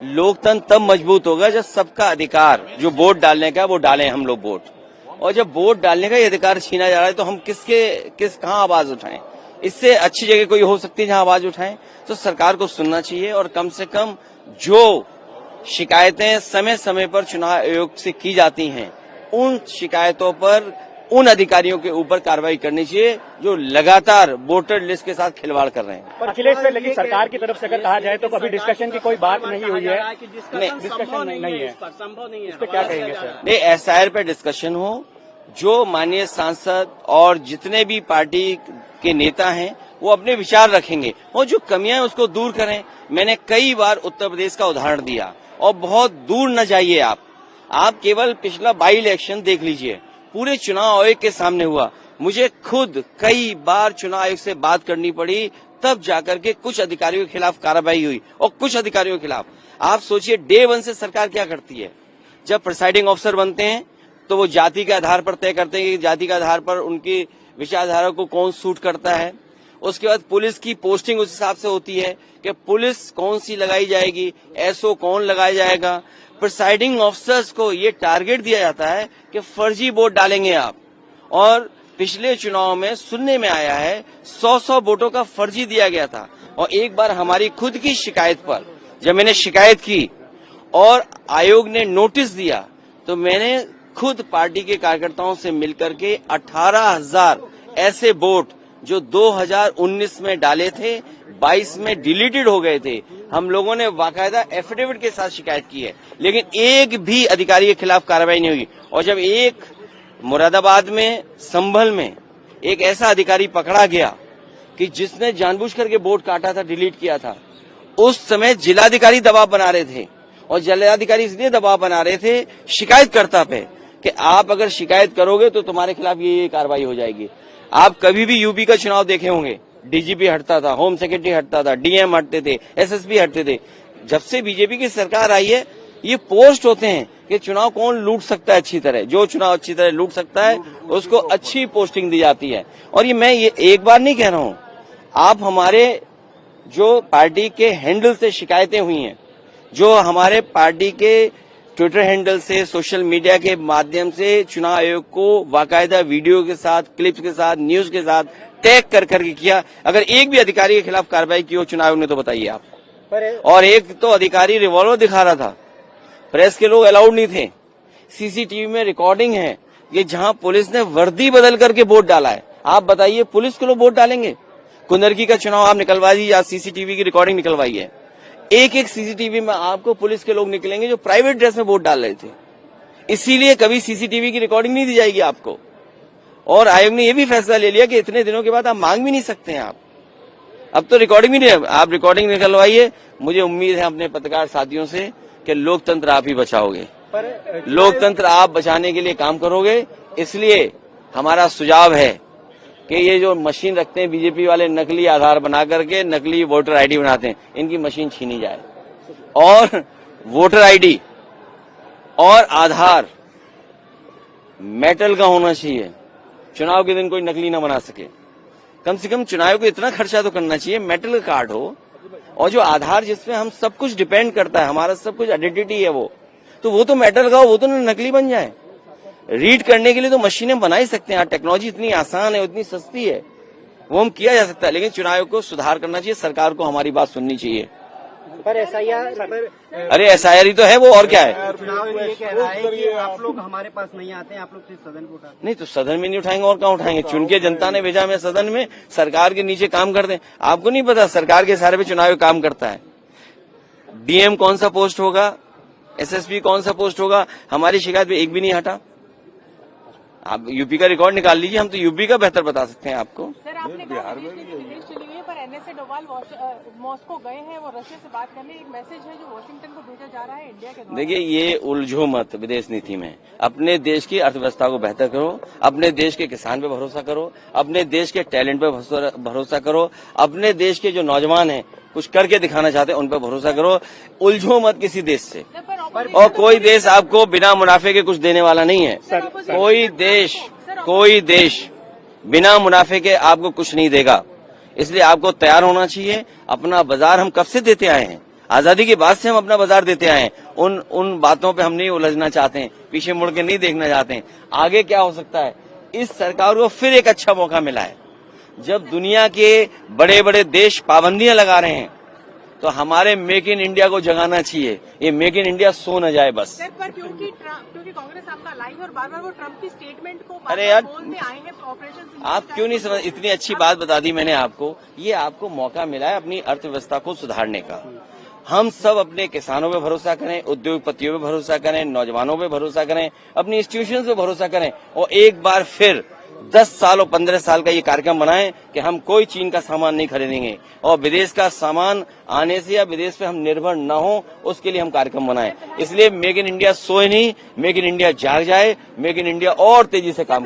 लोकतंत्र तब मजबूत होगा जब सबका अधिकार जो वोट डालने का वो डालें हम लोग वोट, और जब वोट डालने का ये अधिकार छीना जा रहा है तो हम कहाँ आवाज उठाएं। इससे अच्छी जगह कोई हो सकती है जहां आवाज उठाएं। तो सरकार को सुनना चाहिए और कम से कम जो शिकायतें समय समय पर चुनाव आयोग से की जाती हैं उन शिकायतों पर उन अधिकारियों के ऊपर कार्रवाई करनी चाहिए जो लगातार वोटर लिस्ट के साथ खिलवाड़ कर रहे हैं। पर अखिलेश से लेकिन सरकार की तरफ से अगर कहा जाए तो कभी डिस्कशन की कोई बात नहीं हुई है। नहीं, डिस्कशन नहीं है, संभव नहीं है। इस पे क्या कहेंगे सर? नहीं, एसआईआर पे डिस्कशन हो, जो माननीय सांसद और जितने भी पार्टी के नेता हैं वो अपने विचार रखेंगे और जो कमियां हैं उसको दूर करें। मैंने कई बार उत्तर प्रदेश का उदाहरण दिया और बहुत दूर न जाइए आप केवल पिछला बाई इलेक्शन देख लीजिए, पूरे चुनाव आयोग के सामने हुआ। मुझे खुद कई बार चुनाव आयोग से बात करनी पड़ी, तब जाकर के कुछ अधिकारियों के खिलाफ कार्रवाई हुई और कुछ अधिकारियों के खिलाफ। आप सोचिए डे 1 से सरकार क्या करती है। जब प्रिसाइडिंग ऑफिसर बनते हैं तो वो जाति के आधार पर तय करते हैं कि जाति के आधार पर उनकी विचारधारा को कौन सूट करता है। उसके बाद पुलिस की पोस्टिंग उस हिसाब से होती है कि पुलिस कौन सी लगाई जाएगी, एसओ कौन लगाया जाएगा। प्रिसाइडिंग ऑफिसर्स को ये टारगेट दिया जाता है कि फर्जी वोट डालेंगे आप, और पिछले चुनाव में सुनने में आया है 100 वोटों का फर्जी दिया गया था। और एक बार हमारी खुद की शिकायत पर जब मैंने शिकायत की और आयोग ने नोटिस दिया तो मैंने खुद पार्टी के कार्यकर्ताओं से मिलकर के 18,000 ऐसे वोट जो 2019 में डाले थे 22 में डिलीटेड हो गए थे, हम लोगों ने बाकायदा एफिडेविट के साथ शिकायत की है, लेकिन एक भी अधिकारी के खिलाफ कार्रवाई नहीं हुई। और जब एक मुरादाबाद में संभल में एक ऐसा अधिकारी पकड़ा गया कि जिसने जानबूझ करके वोट काटा था, डिलीट किया था, उस समय जिलाधिकारी दबाव बना रहे थे और जिलाधिकारी इसलिए दबाव बना रहे थे शिकायतकर्ता पे कि आप अगर शिकायत करोगे तो तुम्हारे खिलाफ ये कार्रवाई हो जाएगी। आप कभी भी यूपी का चुनाव देखे होंगे, डीजीपी हटता था, होम सेक्रेटरी हटता था, डीएम हटते थे, एसएसपी हटते थे। जब से बीजेपी की सरकार आई है ये पोस्ट होते हैं कि चुनाव कौन लूट सकता है अच्छी तरह, जो चुनाव अच्छी तरह लूट सकता है उसको अच्छी पोस्टिंग दी जाती है। और मैं ये एक बार नहीं कह रहा हूं, आप हमारे जो पार्टी के हैंडल से शिकायतें हुई हैं, जो हमारे पार्टी के ट्विटर हैंडल से, सोशल मीडिया के माध्यम से चुनाव आयोग को बाकायदा वीडियो के साथ, क्लिप्स के साथ, न्यूज के साथ टैग कर करके किया, अगर एक भी अधिकारी के खिलाफ कार्रवाई की हो चुनाव आयोग ने तो बताइए आप। और एक तो अधिकारी रिवॉल्वर दिखा रहा था, प्रेस के लोग अलाउड नहीं थे। सीसीटीवी में रिकॉर्डिंग है कि जहां पुलिस ने वर्दी बदल करके वोट डाला है। आप बताइए पुलिस के लोग वोट डालेंगे? कुंदरकी का चुनाव आप निकलवा दीजिए, आप सीसीटीवी की रिकॉर्डिंग निकलवाई है, एक सीसीटीवी में आपको पुलिस के लोग निकलेंगे जो प्राइवेट ड्रेस में वोट डाल रहे थे। इसीलिए कभी सीसीटीवी की रिकॉर्डिंग नहीं दी जाएगी आपको। और आयोग ने यह भी फैसला ले लिया कि इतने दिनों के बाद आप मांग भी नहीं सकते हैं। आप अब तो रिकॉर्डिंग भी नहीं, आप रिकॉर्डिंग निकलवाइए। मुझे उम्मीद है अपने पत्रकार साथियों से कि लोकतंत्र आप ही बचाओगे, लोकतंत्र आप बचाने के लिए काम करोगे। इसलिए हमारा सुझाव है कि ये जो मशीन रखते हैं बीजेपी वाले, नकली आधार बना करके नकली वोटर आईडी बनाते हैं, इनकी मशीन छीनी जाए और वोटर आईडी और आधार मेटल का होना चाहिए। चुनाव के दिन कोई नकली ना बना सके। कम से कम चुनाव को इतना खर्चा तो करना चाहिए, मेटल का कार्ड हो और जो आधार जिसमें हम सब कुछ डिपेंड करता है, हमारा सब कुछ आइडेंटिटी है वो तो मेटल का हो, वो तो नकली बन जाए। रीड करने के लिए तो मशीनें बना ही सकते हैं, टेक्नोलॉजी इतनी आसान है, इतनी सस्ती है, वो हम किया जा सकता है। लेकिन चुनाव को सुधार करना चाहिए, सरकार को हमारी बात सुननी चाहिए। पर एसआईआर, अरे एसआईआर ही तो है वो, और क्या है? चुनाव ये कह रहा है कि आप लोग हमारे पास नहीं आते हैं, आप लोग सिर्फ सदन को उठाते हैं। नहीं तो सदन में नहीं उठाएंगे और कहाँ उठाएंगे? चुन के जनता ने भेजा हमें सदन में, सरकार के नीचे काम करते हैं। आपको नहीं पता सरकार के सारे पे चुनाव काम करता है। डीएम कौन सा पोस्ट होगा, एसएसपी कौन सा पोस्ट होगा, हमारी शिकायत पे एक भी नहीं हटा। आप यूपी का रिकॉर्ड निकाल लीजिए, हम तो यूपी का बेहतर बता सकते हैं आपको। सर आपने कहा विदेश चली गई है, पर एनएसए डोभाल मॉस्को गए हैं, वो रशिया से बात करने, एक मैसेज है जो वॉशिंगटन को भेजा जा रहा है इंडिया के द्वारा। देखिए ये उलझो मत विदेश नीति में, अपने देश की अर्थव्यवस्था को बेहतर करो, अपने देश के किसान पे भरोसा करो, अपने देश के टैलेंट पे भरोसा करो, अपने देश के जो नौजवान हैं कुछ करके दिखाना चाहते हैं उन पर भरोसा करो। उलझो मत किसी देश से, और कोई देश आपको बिना मुनाफे के कुछ देने वाला नहीं है। कोई देश बिना मुनाफे के आपको कुछ नहीं देगा। इसलिए आपको तैयार होना चाहिए। अपना बाजार हम कब से देते आए हैं, आजादी के बाद से हम अपना बाजार देते आए हैं। उन बातों पे हम नहीं उलझना चाहते हैं, पीछे मुड़ के नहीं देखना चाहते हैं। आगे क्या हो सकता है, इस सरकार को फिर एक अच्छा मौका मिला है। जब दुनिया के बड़े बड़े देश पाबंदियां लगा रहे हैं तो हमारे मेक इन इंडिया को जगाना चाहिए। ये मेक इन इंडिया सो न जाए बस। सर, पर क्योंकि कांग्रेस आपका लाई है और बार बार वो ट्रम्प की स्टेटमेंट को अरे यार, बोलते आए हैं ऑपरेशन। आप क्यों नहीं समझ, इतनी अच्छी बात बता दी मैंने आपको। ये आपको मौका मिला है अपनी अर्थव्यवस्था को सुधारने का। हम सब अपने किसानों पे भरोसा करें, उद्योगपतियों पे भरोसा करें, नौजवानों पे भरोसा करें, अपनी इंस्टीट्यूशंस पे भरोसा करें और एक बार फिर 10 साल और 15 साल का ये कार्यक्रम बनाएं कि हम कोई चीन का सामान नहीं खरीदेंगे और विदेश का सामान आने से या विदेश पे हम निर्भर न हो, उसके लिए हम कार्यक्रम बनाएं। इसलिए मेक इन इंडिया सोए नहीं, मेक इन इंडिया जाग जाए, मेक इन इंडिया और तेजी से काम